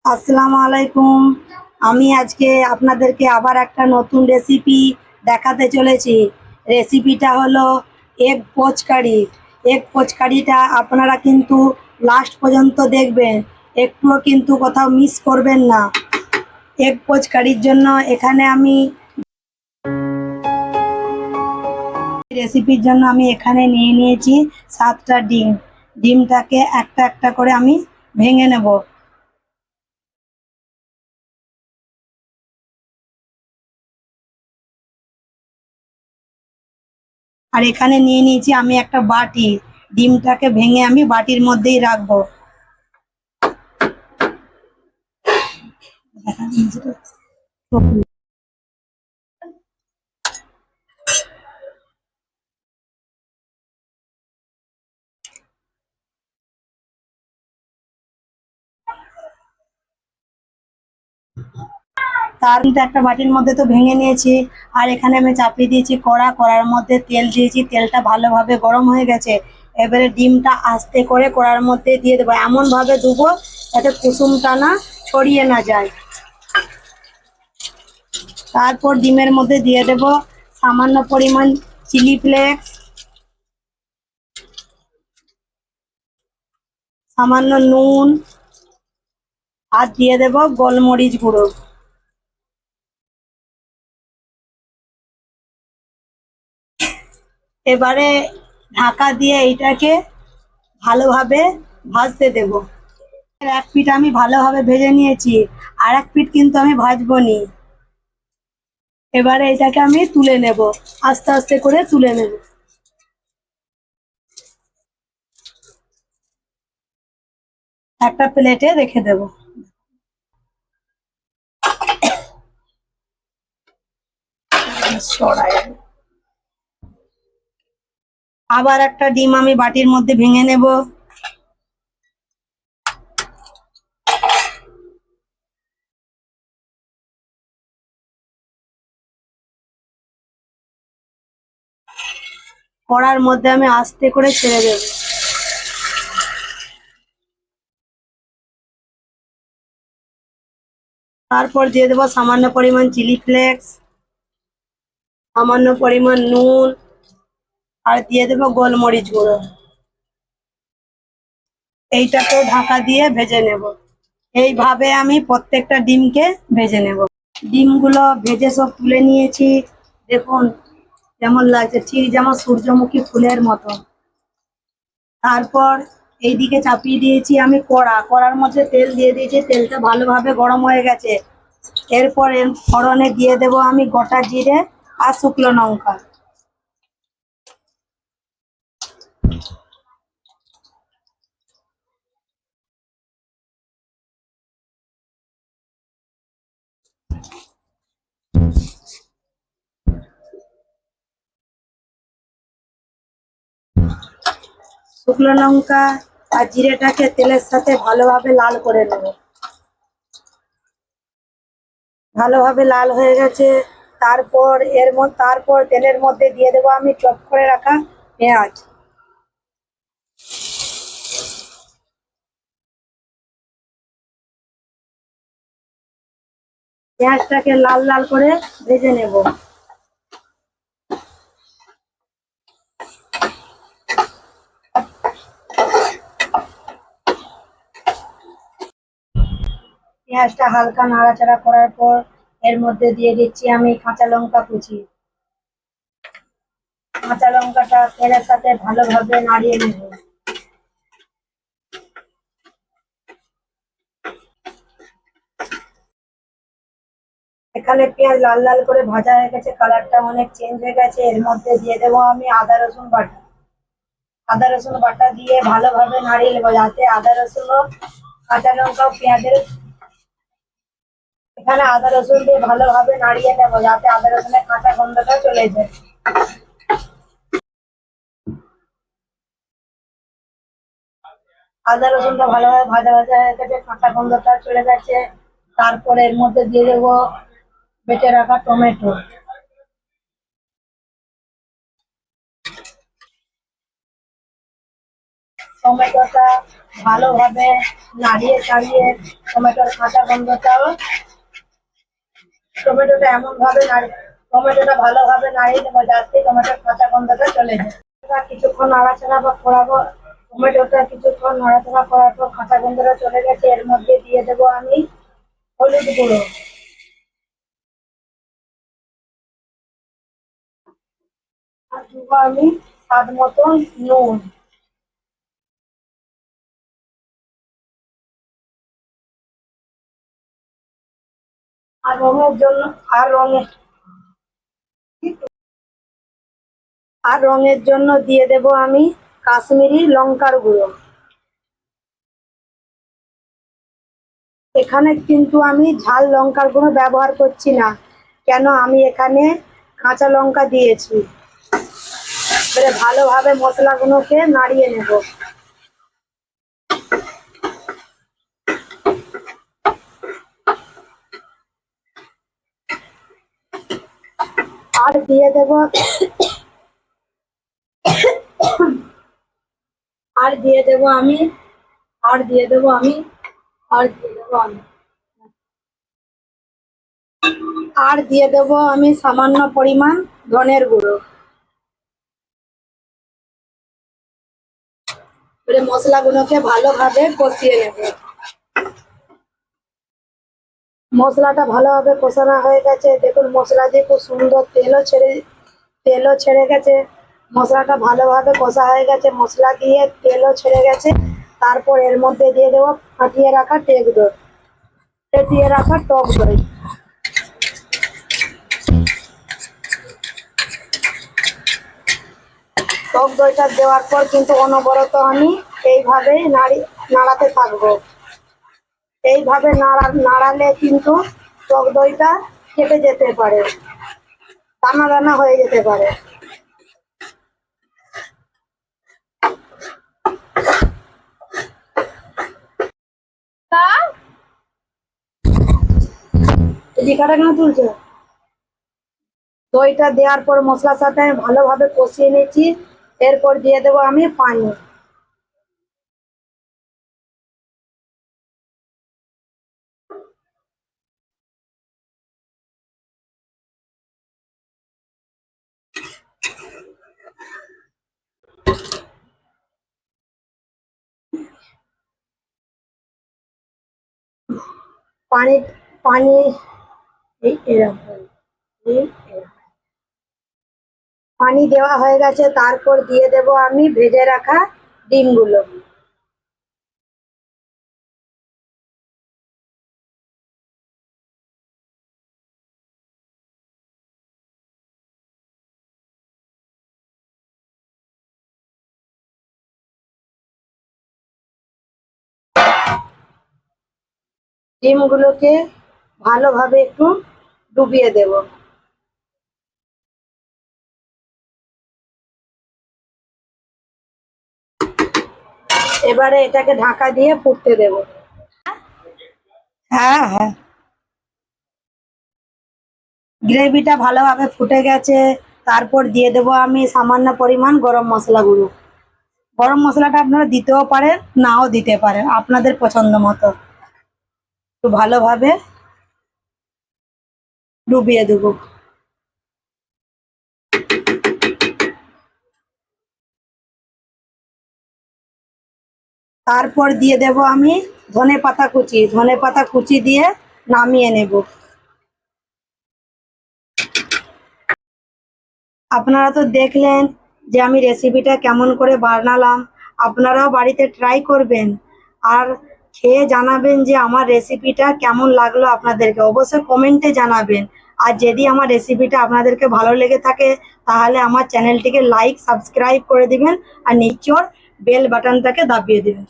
আসসালামু আলাইকুম। আমি আজকে আপনাদেরকে আবার একটা নতুন রেসিপি দেখাতে চলেছি। রেসিপিটা হলো এগ পোচ কারি। এগ পোচ কারিটা আপনারা কিন্তু লাস্ট পর্যন্ত দেখবেন, একটুও কিন্তু কোথাও মিস করবেন না। এগ পোচ কারির জন্য এখানে আমি রেসিপির জন্য আমি এখানে নিয়ে নিয়েছি 7টা ডিম। ডিমটাকে একটা একটা করে আমি ভেঙে নেব। আর এখানে নিয়ে নিয়েছি আমি একটা বাটি। ডিমটাকে ভেঙে আমি বাটির মধ্যেই রাখবো। তার মধ্যে একটা বাটির মধ্যে তো ভেঙে নিয়েছি। আর এখানে আমি চাপিয়ে দিয়েছি কড়া। কড়ার মধ্যে তেল দিয়েছি, তেলটা ভালোভাবে গরম হয়ে গেছে। এবারে ডিমটা আস্তে করে কড়ার মধ্যে দিয়ে দেবো, এমন ভাবে দেবো যাতে কুসুমটা না ছড়িয়ে না যায়। তারপর ডিমের মধ্যে দিয়ে দেব সামান্য পরিমাণ চিলি ফ্লেক্স, সামান্য নুন, আর দিয়ে দেব গোলমরিচ গুঁড়ো। এবারে ঢাকা দিয়ে এইটাকে ভালোভাবে ভাজতে দেব। এক পিঠ আমি ভালোভাবে ভেজে নিয়েছি, আর এক পিঠ কিন্তু আমি ভাজবো নি। এবারে এটাকে আমি তুলে নেব, আস্তে আস্তে করে তুলে নেব। একটা প্লেটে রেখে দেব। সরাই আবার একটা ডিম আমি বাটির মধ্যে ভেঙে নেব। কড়ার মধ্যে আমি আস্তে করে ছেড়ে দেব। তারপর দিয়ে দেবো সামান্য পরিমাণ চিলি ফ্লেক্স, সামান্য পরিমাণ নুন, আর দিয়ে দেবো গোলমরিচ গুঁড়ো। এইটাকেও ঢাকা দিয়ে ভেজে নেব। এইভাবে আমি প্রত্যেকটা ডিমকে ভেজে নেব। ডিমগুলো ভেজে সব তুলে নিয়েছি। দেখুন যেমন লাগছে, ঠিক যেমন সূর্যমুখী ফুলের মতো। তারপর এইদিকে চাপিয়ে দিয়েছি আমি কড়া। কড়ার মধ্যে তেল দিয়ে দিয়েছি, তেলটা ভালোভাবে গরম হয়ে গেছে। এরপর এর ফোড়নে দিয়ে দেব আমি গোটা জিরে আর শুকনো লঙ্কা। শুকনো লঙ্কা আর জিরেটাকে তেলের সাথে ভালোভাবে লাল করে নেব। ভালোভাবে লাল হয়ে গেছে। তারপর তেলের মধ্যে দিয়ে দেবো আমি চপ করে রাখা পেঁয়াজ। পেঁয়াজটাকে লাল লাল করে ভেজে নেব। পেঁয়াজটা হালকা নাড়াচাড়া করার পর এর মধ্যে দিয়ে দিচ্ছি আমি কাঁচা লঙ্কা কুচি। কাঁচা লঙ্কাটা তেলের সাথে ভালোভাবে নাড়িয়ে নেব। এখানে পেঁয়াজ লাল লাল করে ভাজা হয়ে গেছে, কালারটা অনেক চেঞ্জ হয়ে গেছে। এর মধ্যে দিয়ে দেবো আমি আদা রসুন বাটা। আদা রসুন বাটা দিয়ে ভালোভাবে নাড়িয়ে নেবো যাতে আদা রসুন ও কাঁচা লঙ্কা ও পেঁয়াজের, এখানে আদা রসুন দিয়ে ভালোভাবে নাড়িয়ে নেবো যাতে আদা রসুনের কাঁচা গন্ধটা চলে যায়। আদা রসুনটা ভালোভাবে ভাজা ভাজা হয়ে গেছে, কাঁচা গন্ধটা চলে গেছে। তারপরে এর মধ্যে দিয়ে দেবো বেটে রাখা টমেটো। টমেটোটা ভালোভাবে নাড়িয়ে চাড়িয়ে টমেটোর কাঁচা গন্ধটাও টমেটোটা ভালোভাবে নাড়িয়ে দেবো যাতে টমেটোর কাঁচা গন্ধটা চলে যায়। কিছুক্ষণ নাড়াচাড়া বা করাবো। টমেটোটা কিছুক্ষণ নাড়াচাড়া করার পর কাঁচা গন্ধটা চলে গেছে, এর মধ্যে দিয়ে দেবো আমি হলুদ গুঁড়ো, আর দেবো আমি স্বাদ মতন নুন। আর রঙের জন্য আর রঙের আর রঙের জন্য দিয়ে দেব আমি কাশ্মীরি লঙ্কার গুঁড়ো। এখানে কিন্তু আমি ঝাল লঙ্কার গুঁড়ো ব্যবহার করছি না, কেন আমি এখানে কাঁচা লঙ্কা দিয়েছি। এবারে ভালোভাবে মশলাগুলোকে নাড়িয়ে নেব। আর দিয়ে দেব আর দিয়ে দেব আমি আর দিয়ে দেব আমি আর দিয়ে দেব আমি আর দিয়ে দেব আমি সামান্য পরিমাণ ধনের গুঁড়ো। এবারে মশলাগুলোকে ভালোভাবে কষিয়ে নেব। মশলাটা ভালোভাবে কষানো হয়ে গেছে, দেখুন মশলা দিয়ে খুব সুন্দর তেলও ছেড়ে গেছে। মশলাটা ভালোভাবে কষা হয়ে গেছে, মশলা দিয়ে তেলও ছেড়ে গেছে। তারপর এর মধ্যে দিয়ে দেবো ফাটিয়ে রাখা ফেটিয়ে রাখা টক দই। টক দইটা দেওয়ার পর কিন্তু অনবরত আমি এইভাবেই নাড়াতে থাকবো। এইভাবে নাড়ালে কিন্তু টক দইটা কেটে যেতে পারে, দানা দানা হয়ে যেতে পারে। লিখাটা কেন তুলছো? দইটা দেওয়ার পর মশলার সাথে আমি ভালোভাবে কষিয়ে নিয়েছি। এরপর দিয়ে দেবো আমি পানি। পানি পানি এরকম পানি দেওয়া হয়ে গেছে, তারপর দিয়ে দেব আমি ভেজে রাখা ডিমগুলো। ডিমগুলোকে ভালোভাবে একটু ডুবিয়ে দেব। এবারে এটাকে ঢাকা দিয়ে ফুটতে দেব। হ্যাঁ হ্যাঁ, গ্রেভিটা ভালোভাবে ফুটে গেছে। তারপর দিয়ে দেব আমি সামান্য পরিমাণ গরম মশলা গুঁড়ো। গরম মশলাটা আপনারা দিতেও পারেন, নাও দিতে পারেন, আপনাদের পছন্দ মতো। একটু ভালোভাবে ডুবিয়ে দেবো। তারপর দিয়ে দেব আমি ধনে পাতা কুচি দিয়ে নামিয়ে নেব। আপনারা তো দেখলেন যে আমি রেসিপিটা কেমন করে বানালাম। আপনারাও বাড়িতে ট্রাই করবেন আর খেয়ে জানাবেন যে আমার রেসিপিটা কেমন লাগলো আপনাদেরকে। অবশ্যই কমেন্টে জানাবেন। আর যদি আমার রেসিপিটা আপনাদেরকে ভালো লেগে থাকে তাহলে আমার চ্যানেলটিকে লাইক সাবস্ক্রাইব করে দিবেন আর নিচের বেল বাটনটাকে দাবিয়ে দিবেন।